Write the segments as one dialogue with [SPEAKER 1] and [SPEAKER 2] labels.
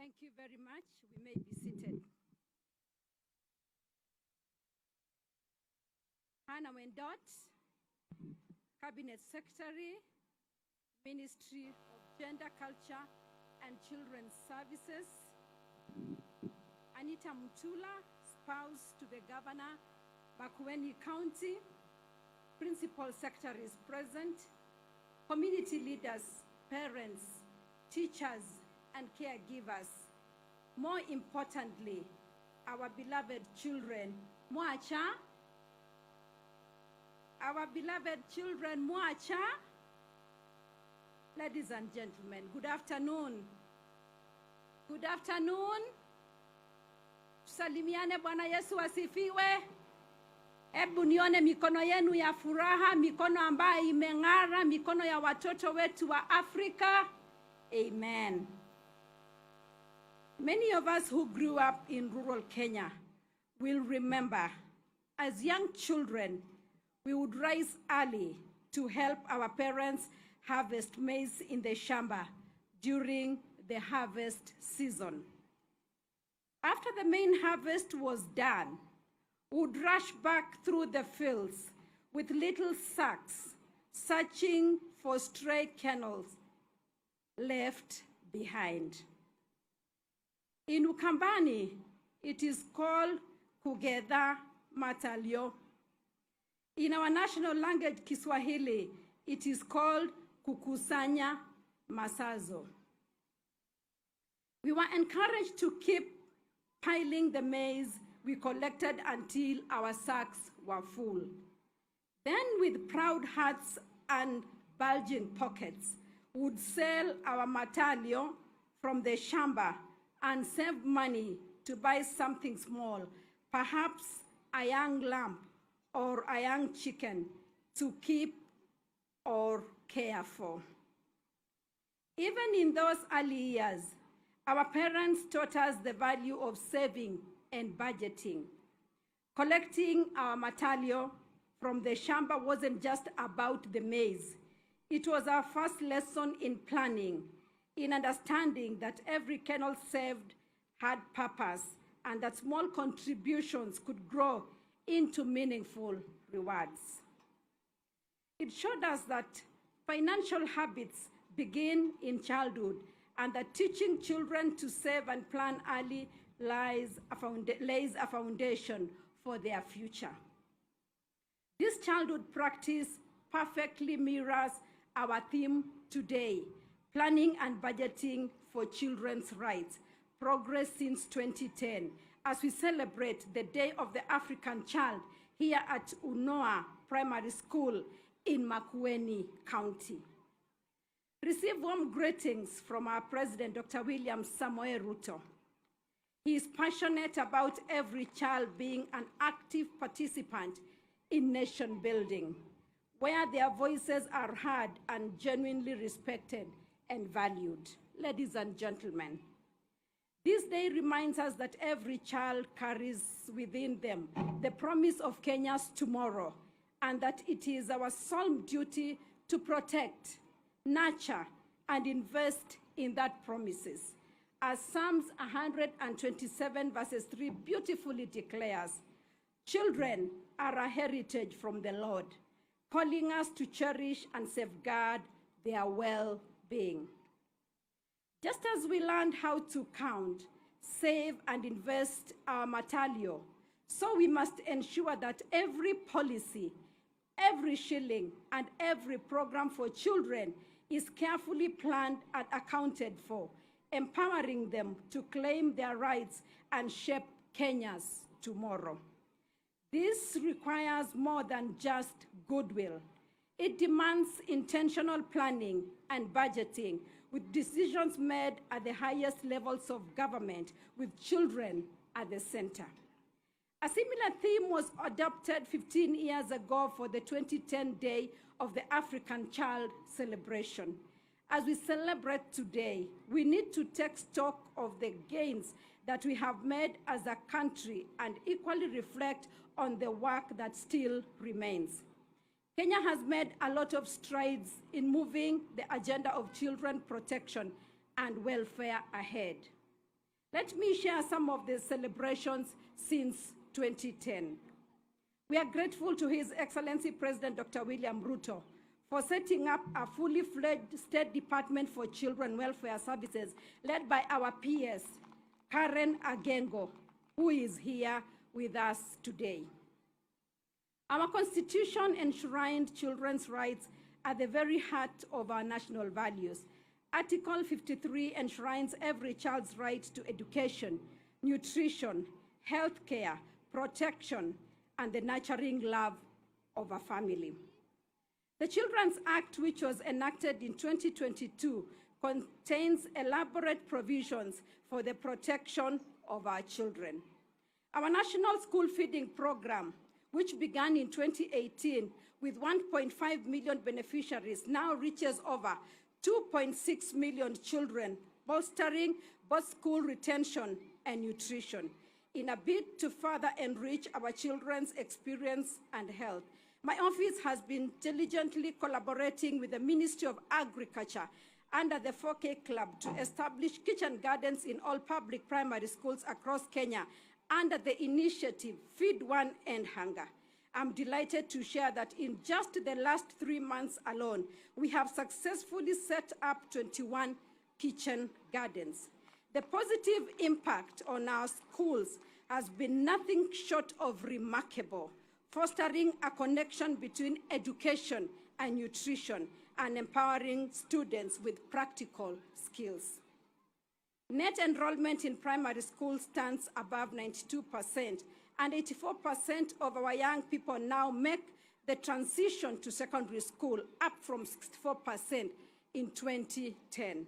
[SPEAKER 1] Thank you very much. We may be seated. Hannah Wendot, Cabinet Secretary, Ministry of Gender, Culture, and Children's Services. Anita Mutula, spouse to the Governor, Makueni County. Principal Secretary is present. Community leaders, parents, teachers, and caregivers. More importantly, our beloved children, Mwacha. Our beloved children, Mwacha. Ladies and gentlemen, good afternoon. Good afternoon. Salimiane, Bwana Yesu asifiwe. Hebu nione mikono yenu ya furaha, mikono ambayo imeng'ara, mikono ya watoto wetu wa Afrika. Amen. Many of us who grew up in rural Kenya will remember, as young children, we would rise early to help our parents harvest maize in the shamba during the harvest season. After the main harvest was done, we would rush back through the fields with little sacks, searching for stray kernels left behind. In Ukambani, it is called Kugedha Matalio. In our national language, Kiswahili, it is called Kukusanya Masazo. We were encouraged to keep piling the maize we collected until our sacks were full. Then, with proud hearts and bulging pockets, we would sell our matalio from the shamba and save money to buy something small, perhaps a young lamb or a young chicken to keep or care for. Even in those early years, our parents taught us the value of saving and budgeting. Collecting our matalio from the shamba wasn't just about the maize. It was our first lesson in planning, in understanding that every kernel saved had purpose and that small contributions could grow into meaningful rewards. It showed us that financial habits begin in childhood and that teaching children to save and plan early lays a foundation for their future. This childhood practice perfectly mirrors our theme today, planning and budgeting for children's rights, progress since 2010, as we celebrate the Day of the African Child here at Unoa Primary School in Makueni County. Receive warm greetings from our President, Dr. William Samoei Ruto. He is passionate about every child being an active participant in nation building, where their voices are heard and genuinely respected and valued. Ladies and gentlemen, this day reminds us that every child carries within them the promise of Kenya's tomorrow, and that it is our solemn duty to protect, nurture, and invest in that promises. As Psalms 127 verses 3 beautifully declares, children are a heritage from the Lord, calling us to cherish and safeguard their well-being. Just as we learned how to count, save, and invest our matalio, so we must ensure that every policy, every shilling, and every program for children is carefully planned and accounted for, empowering them to claim their rights and shape Kenya's tomorrow. This requires more than just goodwill. It demands intentional planning and budgeting, with decisions made at the highest levels of government, with children at the center. A similar theme was adopted 15 years ago for the 2010 Day of the African Child celebration. As we celebrate today, we need to take stock of the gains that we have made as a country and equally reflect on the work that still remains. Kenya has made a lot of strides in moving the agenda of children protection and welfare ahead. Let me share some of the celebrations since 2010. We are grateful to His Excellency President Dr. William Ruto for setting up a fully fledged State Department for Children Welfare Services led by our PS, Karen Agengo, who is here with us today. Our Constitution enshrined children's rights at the very heart of our national values. Article 53 enshrines every child's right to education, nutrition, health care, protection, and the nurturing love of a family. The Children's Act, which was enacted in 2022, contains elaborate provisions for the protection of our children. Our National School Feeding Program, which began in 2018 with 1.5 million beneficiaries, now reaches over 2.6 million children, bolstering both school retention and nutrition. In a bid to further enrich our children's experience and health, my office has been diligently collaborating with the Ministry of Agriculture under the 4K Club to establish kitchen gardens in all public primary schools across Kenya under the initiative Feed One End Hunger. I'm delighted to share that in just the last 3 months alone, we have successfully set up 21 kitchen gardens. The positive impact on our schools has been nothing short of remarkable, fostering a connection between education and nutrition and empowering students with practical skills. Net enrollment in primary schools stands above 92%, and 84% of our young people now make the transition to secondary school, up from 64% in 2010.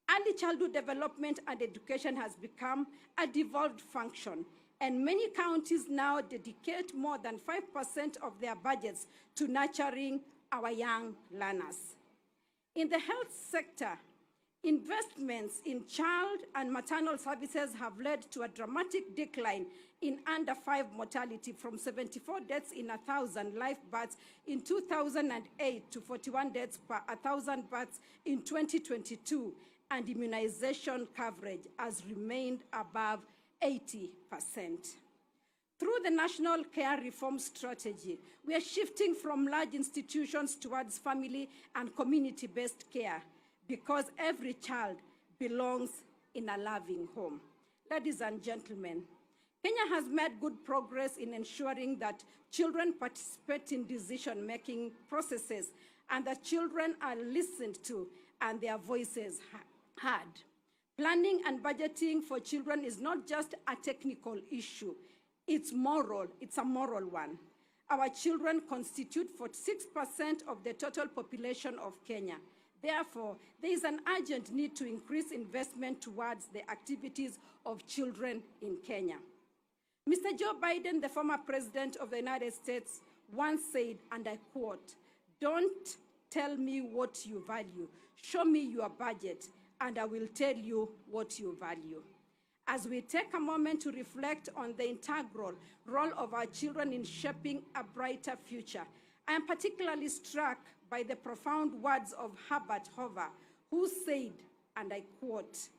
[SPEAKER 1] Early childhood development and education has become a devolved function, and many counties now dedicate more than 5% of their budgets to nurturing our young learners. In the health sector, investments in child and maternal services have led to a dramatic decline in under-5 mortality from 74 deaths in 1,000 live births in 2008 to 41 deaths per 1,000 births in 2022, and immunization coverage has remained above 80%. Through the National Care Reform Strategy, we are shifting from large institutions towards family and community-based care, because every child belongs in a loving home. Ladies and gentlemen, Kenya has made good progress in ensuring that children participate in decision-making processes and that children are listened to and their voices heard. Planning and budgeting for children is not just a technical issue, it's a moral one. Our children constitute 46% of the total population of Kenya. Therefore, there is an urgent need to increase investment towards the activities of children in Kenya. Mr. Joe Biden, the former president of the United States, once said, and I quote, "Don't tell me what you value. Show me your budget, and I will tell you what you value." As we take a moment to reflect on the integral role of our children in shaping a brighter future, I am particularly struck by the profound words of Herbert Hoover, who said, and I quote,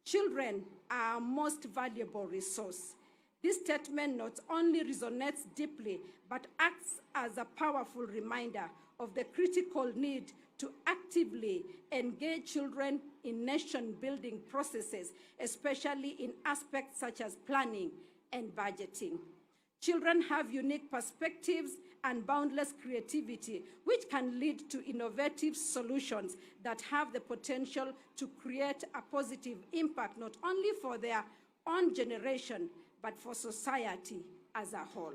[SPEAKER 1] "Children are our most valuable resource." This statement not only resonates deeply, but acts as a powerful reminder of the critical need to actively engage children in nation-building processes, especially in aspects such as planning and budgeting. Children have unique perspectives and boundless creativity, which can lead to innovative solutions that have the potential to create a positive impact not only for their own generation, but for society as a whole.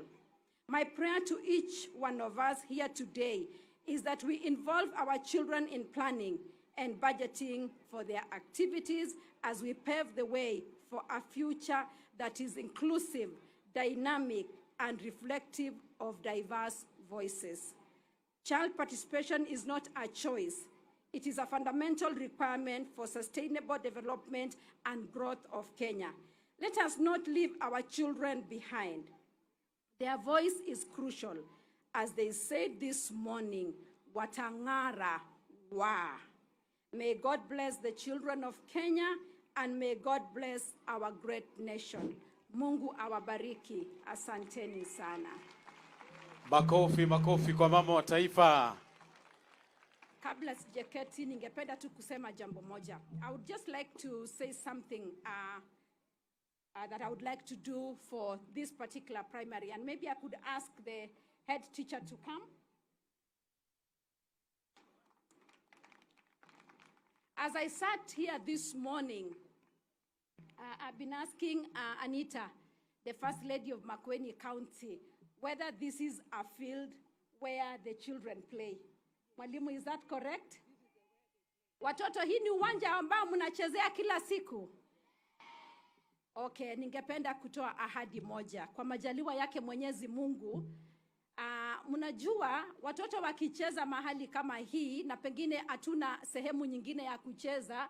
[SPEAKER 1] My prayer to each one of us here today is that we involve our children in planning and budgeting for their activities as we pave the way for a future that is inclusive, dynamic, and reflective of diverse voices. Child participation is not a choice. It is a fundamental requirement for sustainable development and growth of Kenya. Let us not leave our children behind. Their voice is crucial. As they said this morning, "Watangara wa." May God bless the children of Kenya and may God bless our great nation. Mungu awabariki. Asanteni sana.
[SPEAKER 2] Makofi kwa mama wa taifa.
[SPEAKER 1] Kabla sijaketi, ningependa tu kusema jambo moja. I would just like to say something that I would like to do for this particular primary, and maybe I could ask the head teacher to come. As I sat here this morning, I've been asking Anita, the First Lady of Makueni County, whether this is a field where the children play. Mwalimu, is that correct? Watoto, hii ni uwanja ambao mnachezea kila siku? Okay, ningependa kutoa ahadi moja. Kwa majaliwa yake Mwenyezi Mungu, mnajua watoto wakicheza mahali kama hii na pengine hatuna sehemu nyingine ya kucheza,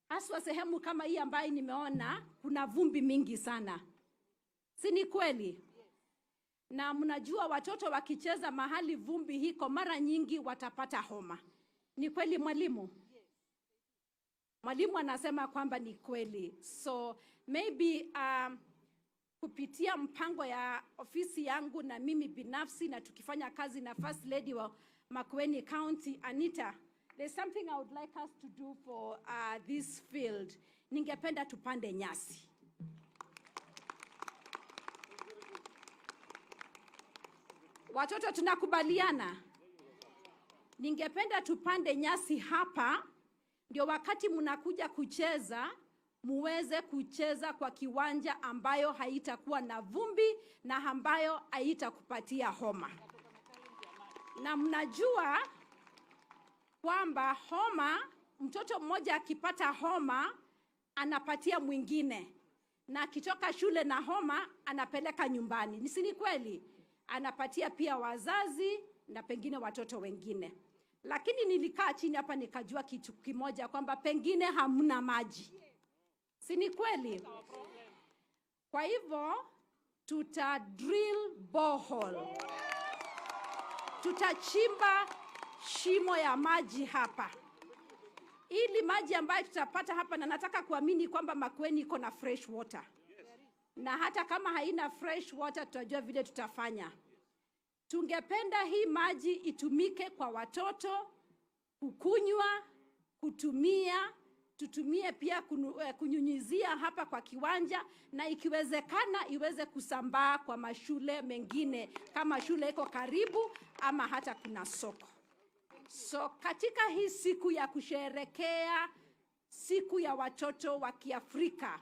[SPEAKER 1] haswa sehemu kama hii ambayo nimeona kuna vumbi mingi sana. Si ni kweli? Na mnajua watoto wakicheza mahali vumbi hiko mara nyingi watapata homa. Ni kweli mwalimu? Mwalimu anasema kwamba ni kweli. So maybe kupitia mpango ya ofisi yangu na mimi binafsi na tukifanya kazi na First Lady wa Makueni County, Anita, there's something I would like us to do for this field. Ningependa tupande nyasi. Watoto, tunakubaliana? Ningependa tupande nyasi hapa, ndio wakati mnakuja kucheza, muweze kucheza kwa kiwanja ambayo haitakuwa na vumbi na ambayo haitakupatia homa. Na mnajua kwamba homa, mtoto mmoja akipata homa anapatia mwingine, na akitoka shule na homa anapeleka nyumbani. Ni si ni kweli? Anapatia pia wazazi na pengine watoto wengine. Lakini nilikaa chini hapa nikajua kitu kimoja, kwamba pengine hamna maji. Si ni kweli? Kwa hivyo tuta drill borehole. Tutachimba shimo ya maji hapa. Ili maji ambayo tutapata hapa, na nataka kuamini kwamba Makueni iko na fresh water. Na hata kama haina fresh water, tutajua vile tutafanya. Tungependa hii maji itumike kwa watoto kukunywa, kutumia, tutumie pia kunyunyizia hapa kwa kiwanja, na ikiwezekana iweze kusambaa kwa mashule mengine kama shule iko karibu ama hata kuna soko. So katika hii siku ya kusherehekea siku ya watoto wa Kiafrika,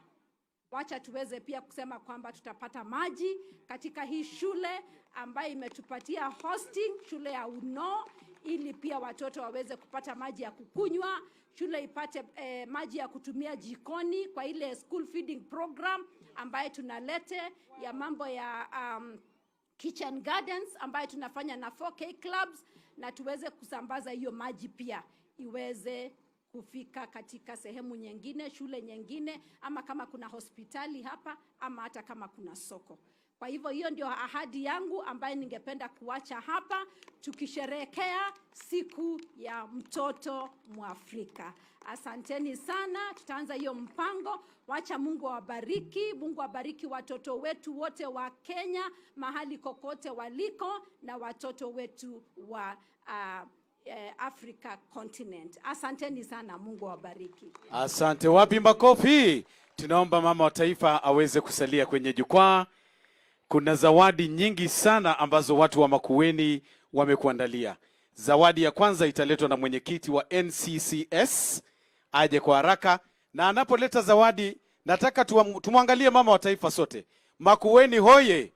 [SPEAKER 1] wacha tuweze pia kusema kwamba tutapata maji katika hii shule ambayo imetupatia hosting, shule ya Unoa, ili pia watoto waweze kupata maji ya kukunywa, shule ipate maji ya kutumia jikoni kwa ile school feeding program ambayo tunalete ya mambo ya kitchen gardens ambayo tunafanya na 4K clubs, na tuweze kusambaza hiyo maji pia iweze kufika katika sehemu nyingine, shule nyingine, ama kama kuna hospitali hapa, ama hata kama kuna soko. Kwa hivyo hiyo ndio ahadi yangu ambayo ningependa kuacha hapa, tukisherehekea siku ya mtoto Mwafrika. Asanteni sana, tutaanza hiyo mpango. Wacha Mungu awabariki. Mungu awabariki watoto wetu wote wa Kenya, mahali kokote waliko, na watoto wetu wa Africa continent. Asanteni sana, Mungu awabariki.
[SPEAKER 2] Asante, wapi makofi. Tunaomba mama wa taifa aweze kusalia kwenye jukwaa. Kuna zawadi nyingi sana ambazo watu wa Makueni wamekuandalia. Zawadi ya kwanza italetwa na mwenyekiti wa NCCS, aje kwa haraka, na anapoleta zawadi nataka tumwangalie mama wa taifa sote. Makueni hoye.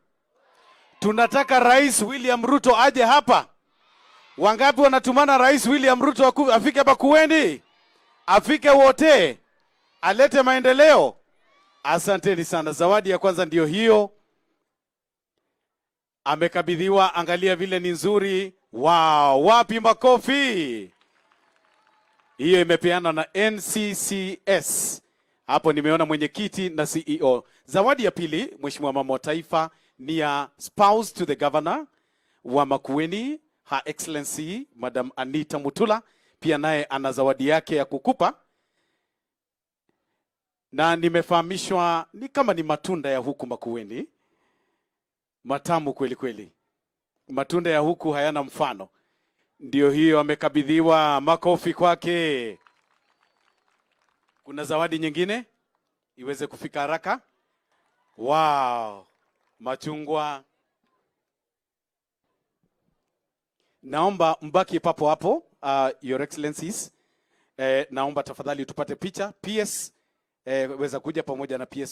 [SPEAKER 2] Tunataka Rais William Ruto aje hapa. Wangapi wanatumana Rais William Ruto afike Makueni? Afike wote. Alete maendeleo. Asanteni sana. Zawadi ya kwanza ndio hiyo. Amekabidhiwa, angalia vile ni nzuri. Wow, wapi makofi. Hiyo imepeana na NCCS. Hapo nimeona mwenyekiti na CEO. Zawadi ya pili, Mheshimiwa mama wa taifa, ni ya spouse to the governor wa Makueni, Her Excellency Madam Anita Mutula. Pia naye ana zawadi yake ya kukupa. na nimefahamishwa ni kama ni matunda ya huku Makueni, matamu kweli kweli. Matunda ya huku hayana mfano. Ndio hiyo amekabidhiwa, makofi kwake. Kuna zawadi nyingine iweze kufika haraka. Wow, machungwa. Naomba mbaki papo hapo, Your Excellencies. Naomba tafadhali tupate picha. PS weza kuja pamoja na PS.